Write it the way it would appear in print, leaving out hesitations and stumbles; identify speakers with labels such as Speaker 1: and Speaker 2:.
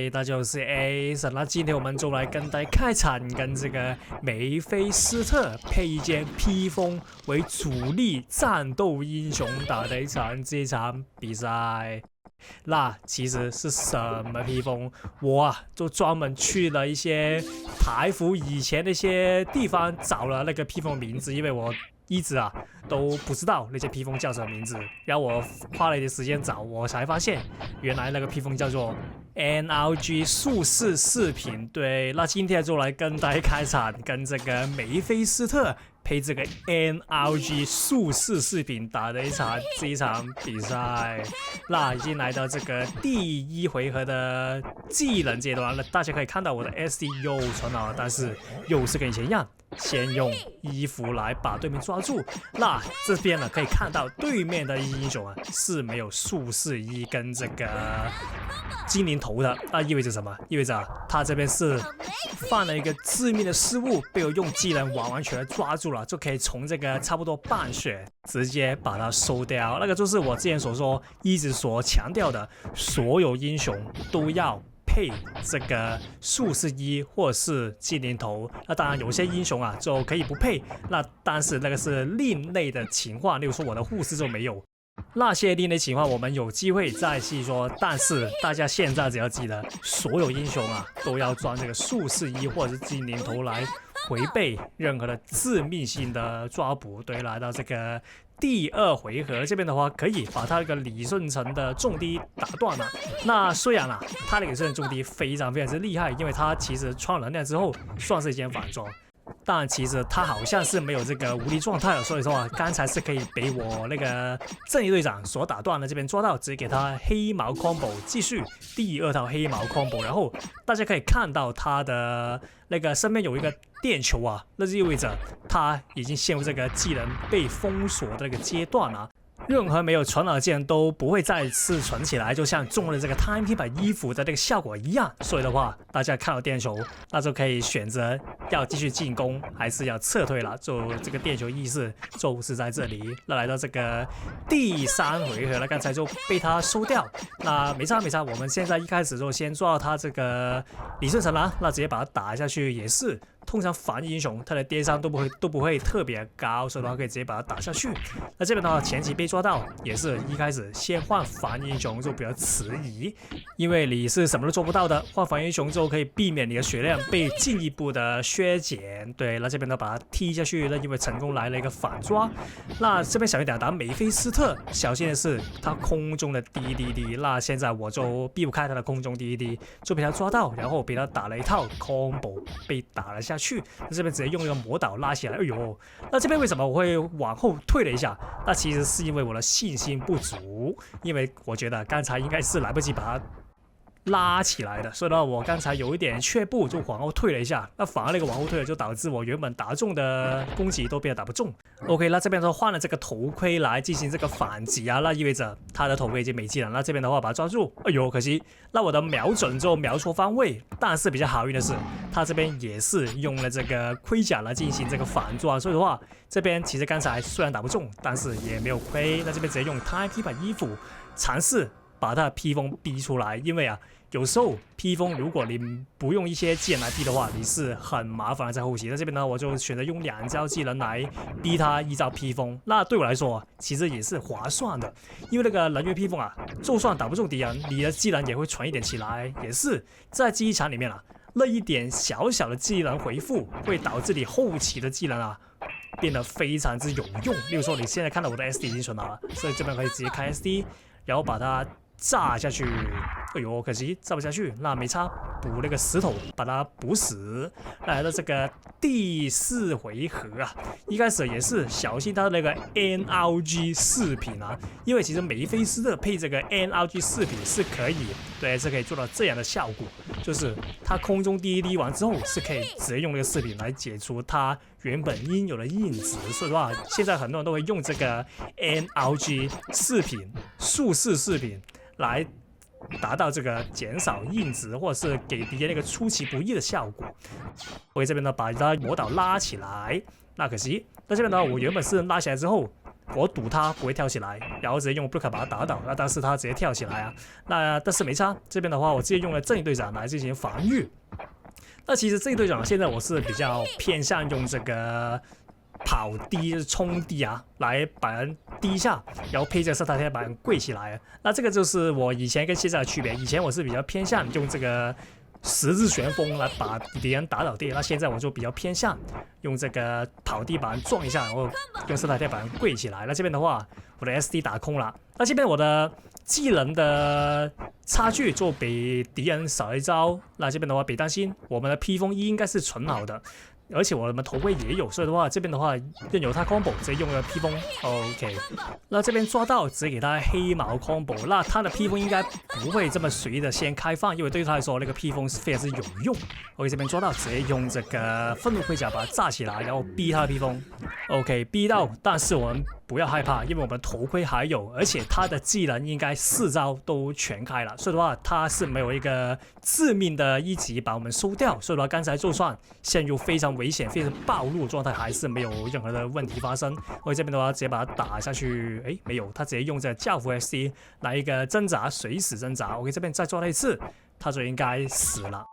Speaker 1: 嘿，大家好，我是 Ace。那今天我們就來跟大家開場，跟這個梅菲斯特配件披風為主力戰鬥英雄打的這場比賽。那其實是什麼披風？我就專門去了一些台服以前那些地方找了那個披風名字，因為我一直都不知道那些披風叫什麼名字，然後我花了一點時間找，我才發現原來那個披風叫做 NRG 術士飾品。對，那今天就來跟大家開場，跟這個梅菲斯特配這個 NRG 術士飾品打的這一場比賽。那已經來到這個第一回合的技能階段了，大家可以看到我的 SD 又傳好了，但是又是跟以前一樣，先用衣服來把對面抓住。那這邊呢，可以看到对面的英雄是沒有術士衣跟這個精靈頭的。那意味着什麼？意味着他這邊是犯了一個致命的失誤，被我用技能完全的抓住了，就可以從這個差不多半血直接把它收掉。那個就是我之前所说一直所強調的，所有英雄都要配這個術士衣或者是精靈頭。那當然有些英雄就可以不配，那但是那個是另類的情況，例如說我的護士就沒有。那些另類情況我們有機會再細說，但是大家現在只要記得，所有英雄都要裝這個術士衣或者是精靈頭來回避任何的致命性的抓捕。對，來到這個第二回合這邊的話，可以把他那個李舜臣的重擊打斷了。那雖然他那個李舜臣重擊非常之厲害，因為他其實穿能量之後算是一件反裝，但其實他好像是沒有這個無敵狀態了，所以說剛才是可以被我那個正義隊長所打斷的，這邊抓到直接給他黑毛 combo 繼續第二套黑毛 combo。然後大家可以看到他的那個身邊有一個電球那就意味着他已經陷入這個技能被封鎖的那個階段任何沒有存好的技能都不會再次存起來，就像中了這個 Time Keeper 衣服的這個效果一樣。所以的話，大家看到電球，那就可以選擇要繼續進攻還是要撤退了。就這個電球意識就是在這裡。那來到這個第三回合了，剛才就被他收掉。那沒差，我們現在一開始就先抓到他這個李舜臣那直接把他打下去也是。通常凡英雄他的跌傷都不會特別高，所以的話可以直接把它打下去。那這邊的話前期被抓到也是一開始先換凡英雄就比較遲疑，因為你是什麼都做不到的，換凡英雄之後可以避免你的血量被進一步的削減。對，那這邊呢把它踢下去，那因為成功來了一個反抓。那這邊小心點打梅菲斯特，小心的是他空中的滴，那現在我就避不開他的空中滴，就被他抓到，然後被他打了一套 combo 被打了下去。那這邊直接用一個魔導拉起來，哎呦！那這邊為什麼我會往後退了一下？那其實是因為我的信心不足，因為我覺得剛才應該是來不及把它拉起來的，所以呢，我剛才有一點卻步，就往後退了一下。那反而那個往後退了，就導致我原本打中的攻擊都被他打不中。OK， 那這邊的話換了這個頭盔來進行這個反擊那意味着他的頭盔已經沒技能。那這邊的話把他抓住，哎呦，可惜，那我的瞄準之後瞄錯方位。但是比較好運的是，他這邊也是用了這個盔甲來進行這個反抓，所以的話，這邊其實剛才雖然打不中，但是也沒有虧。那這邊直接用 Time Keeper 衣服嘗試把他的披風逼出來，因為有時候披風如果你不用一些技能來逼的話，你是很麻煩的在後期。那這邊呢，我就選擇用2招技能來逼他一招披風。那對我來說，其實也是划算的，因為那個能源披風就算打不中敵人，你的技能也會傳一點起來，也是在技場裡面那一點小小的技能回復會導致你後期的技能變得非常之有用。例如說，你現在看到我的 SD 已經存好了，所以這邊可以直接開 SD， 然後把它炸下去。哎呦，可惜炸不下去，那沒差，補那個石頭把它補死。來到這個第4回合一開始也是小心他的那個 NRG 飾品因為其實梅菲斯特配這個 NRG 飾品是可以，對，是可以做到這樣的效果，就是他空中滴完之後是可以直接用那個飾品來解除他原本應有的硬直。所以的話，現在很多人都會用這個 NRG 飾品、術士飾品來達到這個減少硬直或者是給敵人那個出其不意的效果。我這邊呢把他魔導拉起來，那可惜，那這邊呢我原本是拉起來之後我賭他不會跳起來，然後直接用 Blue 卡把他打倒，但是他直接跳起來啊。那但是沒差，這邊的話我直接用了正義隊長來進行防禦。那其實正義隊長現在我是比較偏向用這個跑低、衝低啊，來把人低一下，然後配着色塔貼把人跪起來。那這個就是我以前跟現在的區別。以前我是比較偏向用這個十字旋風來把敵人打倒地，那現在我就比較偏向用這個跑地把人撞一下，然後用色塔貼把人跪起來。那這邊的話，我的 SD 打空了。那這邊我的技能的差距就比敵人少一招。那這邊的話，別擔心，我們的披風衣應該是存好的。而且我們頭盔也有，所以的話這邊的話任由他 combo 直接用了披風 ，OK。那這邊抓到直接給他黑毛 combo， 那他的披風應該不會這麼隨的先開放，因為對於他來說那個披風是非常之有用。OK， 這邊抓到直接用這個憤怒盔甲把它炸起來，然後逼他的披風 ，OK 逼到，但是我們不要害怕，因為我們頭盔還有，而且他的技能應該4招都全開了，所以的話他是沒有一個致命的一擊把我們收掉，所以的話剛才就算陷入非常危險、非常暴露的狀態，還是沒有任何的問題發生。我這邊的話直接把它打下去，誒，沒有，他直接用這教父 SD 來一個掙扎，垂死掙扎。OK， 這邊再抓他一次，他就應該死了。